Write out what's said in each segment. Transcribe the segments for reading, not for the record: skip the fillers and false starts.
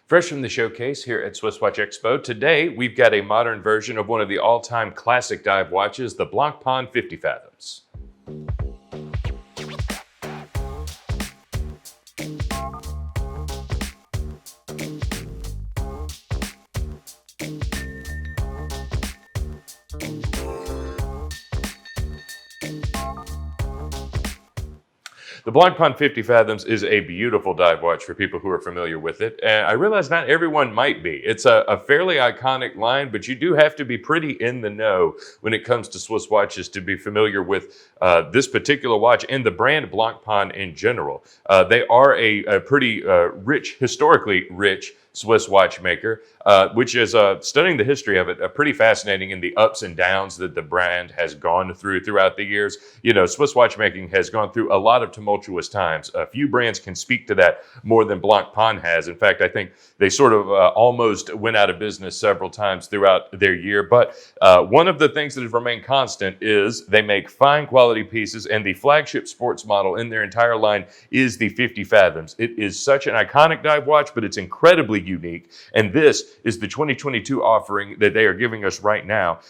Fresh from the showcase here at SwissWatchExpo, today we've got a modern version of one of the all-time classic dive watches, the Blancpain 50 Fathoms. The Blancpain 50 Fathoms is a beautiful dive watch for people who are familiar with it, and I realize not everyone might be. It's a fairly iconic line, but you do have to be pretty in the know when it comes to Swiss watches to be familiar with this particular watch and the brand Blancpain in general. They are a pretty historically rich Swiss watchmaker, which is studying the history of it, pretty fascinating in the ups and downs that the brand has gone throughout the years. You know, Swiss watchmaking has gone through a lot of tumultuous times. A few brands can speak to that more than Blancpain has. In fact, I think they sort of almost went out of business several times throughout their year. But one of the things that has remained constant is they make fine quality pieces, and the flagship sports model in their entire line is the 50 Fathoms. It is such an iconic dive watch, but it's incredibly unique, and this is the 2022 offering that they are giving us right now.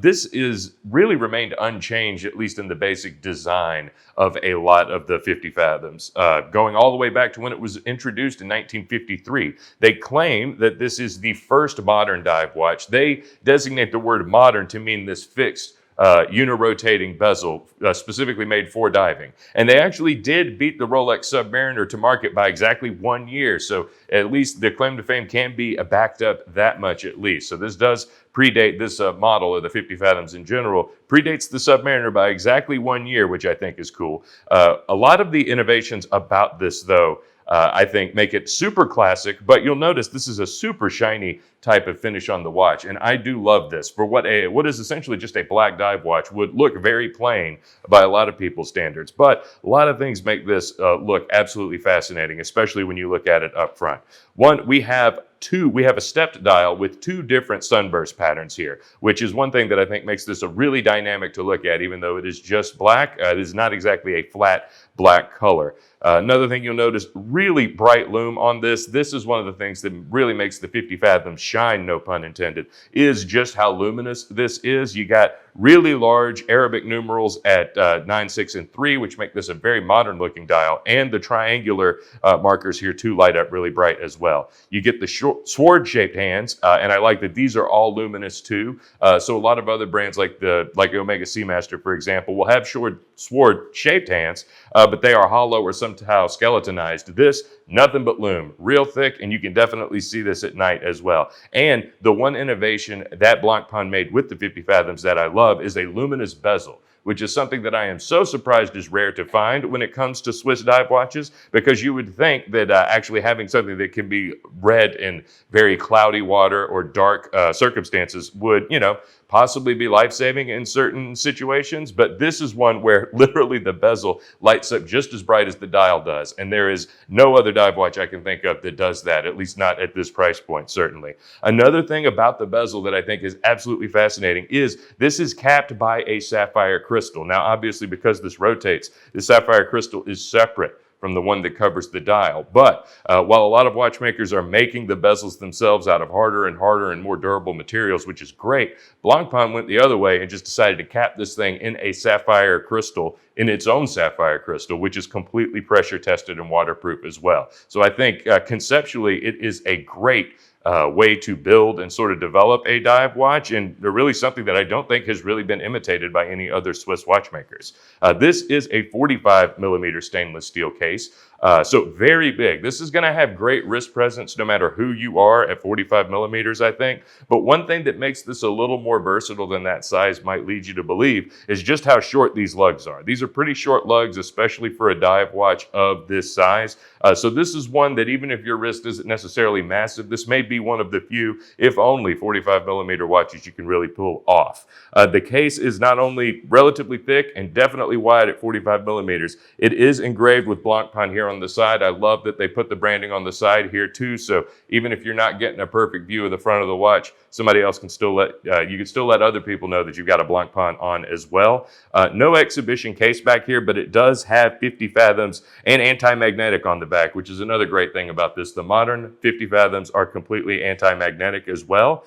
This is really remained unchanged, at least in the basic design of a lot of the 50 Fathoms, going all the way back to when it was introduced in 1953. They claim that this is the first modern dive watch. They designate the word modern to mean this fixed uni-rotating bezel, specifically made for diving. And they actually did beat the Rolex Submariner to market by exactly 1 year. So at least the claim to fame can be backed up that much at least. So this does predate, this model of the 50 Fathoms in general, predates the Submariner by exactly 1 year, which I think is cool. A lot of the innovations about this, though, I think make it super classic, but you'll notice this is a super shiny type of finish on the watch, and I do love this for what is essentially just a black dive watch would look very plain by a lot of people's standards. But a lot of things make this look absolutely fascinating, especially when you look at it up front. One, we have a stepped dial with two different sunburst patterns here, which is one thing that I think makes this a really dynamic to look at, even though it is just black. It is not exactly a flat black color. Another thing you'll notice, really bright lume on this. This is one of the things that really makes the 50 Fathoms shine, no pun intended, is just how luminous this is. You got really large Arabic numerals at 9, 6, and 3, which make this a very modern looking dial, and the triangular markers here too light up really bright as well. You get the sword shaped hands, and I like that these are all luminous too. So a lot of other brands like Omega Seamaster, for example, will have sword shaped hands, but they are hollow or somehow skeletonized. This, nothing but lume, real thick, and you can definitely see this at night as well. And the one innovation that Blancpain made with the 50 Fathoms that I love is a luminous bezel, which is something that I am so surprised is rare to find when it comes to Swiss dive watches, because you would think that actually having something that can be read in very cloudy water or dark circumstances would, possibly be life-saving in certain situations. But this is one where literally the bezel lights up just as bright as the dial does. And there is no other dive watch I can think of that does that, at least not at this price point, certainly. Another thing about the bezel that I think is absolutely fascinating is this is capped by a sapphire crystal. Now, obviously, because this rotates, the sapphire crystal is separate from the one that covers the dial. But while a lot of watchmakers are making the bezels themselves out of harder and more durable materials, which is great, Blancpain went the other way and just decided to cap this thing in a sapphire crystal, in its own sapphire crystal, which is completely pressure tested and waterproof as well. So I think conceptually it is a great way to build and sort of develop a dive watch, and they're really something that I don't think has really been imitated by any other Swiss watchmakers. This is a 45 millimeter stainless steel case, so very big. This is going to have great wrist presence no matter who you are at 45 millimeters, I think. But one thing that makes this a little more versatile than that size might lead you to believe is just how short these lugs are. These are pretty short lugs, especially for a dive watch of this size. So this is one that even if your wrist isn't necessarily massive, this may be one of the few, if only, 45 millimeter watches you can really pull off. The case is not only relatively thick and definitely wide at 45 millimeters, it is engraved with Blancpain here on on the side. I love that they put the branding on the side here too. So even if you're not getting a perfect view of the front of the watch, somebody else can still you can still let other people know that you've got a Blancpain on as well. No exhibition case back here, but it does have 50 fathoms and anti-magnetic on the back, which is another great thing about this. The modern 50 fathoms are completely anti-magnetic as well.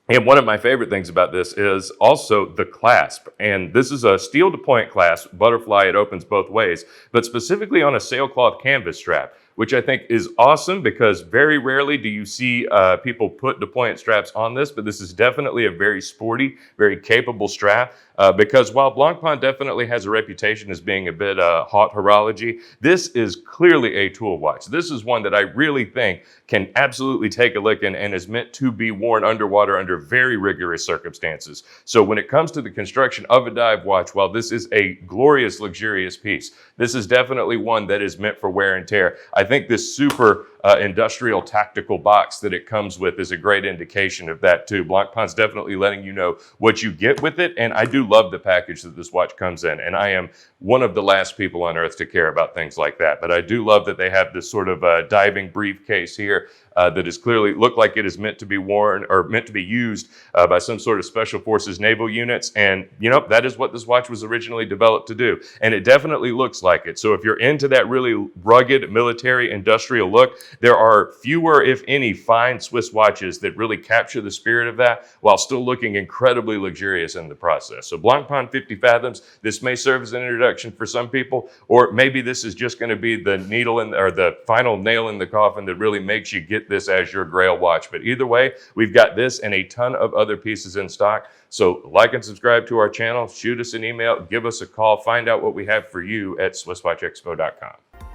And one of my favorite things about this is also the clasp. And this is a steel deployant clasp, butterfly, it opens both ways, but specifically on a sailcloth canvas strap, which I think is awesome because very rarely do you see people put deployant straps on this, but this is definitely a very sporty, very capable strap. Because while Blancpain definitely has a reputation as being a bit hot horology, this is clearly a tool watch. This is one that I really think can absolutely take a licking and is meant to be worn underwater under very rigorous circumstances. So when it comes to the construction of a dive watch, while this is a glorious, luxurious piece, this is definitely one that is meant for wear and tear. I think this super industrial tactical box that it comes with is a great indication of that too. Blancpain's definitely letting you know what you get with it, and I do love the package that this watch comes in, and I am one of the last people on earth to care about things like that, but I do love that they have this sort of diving briefcase here that is clearly look like it is meant to be worn or meant to be used by some sort of special forces naval units. And you know, that is what this watch was originally developed to do. And it definitely looks like it. So if you're into that really rugged military industrial look, there are fewer, if any, fine Swiss watches that really capture the spirit of that while still looking incredibly luxurious in the process. So Blancpain 50 Fathoms, this may serve as an introduction for some people, or maybe this is just going to be the needle in, or the final nail in the coffin that really makes you get this as your grail watch. But either way, we've got this and a ton of other pieces in stock. So like and subscribe to our channel, shoot us an email, give us a call, find out what we have for you at SwissWatchExpo.com.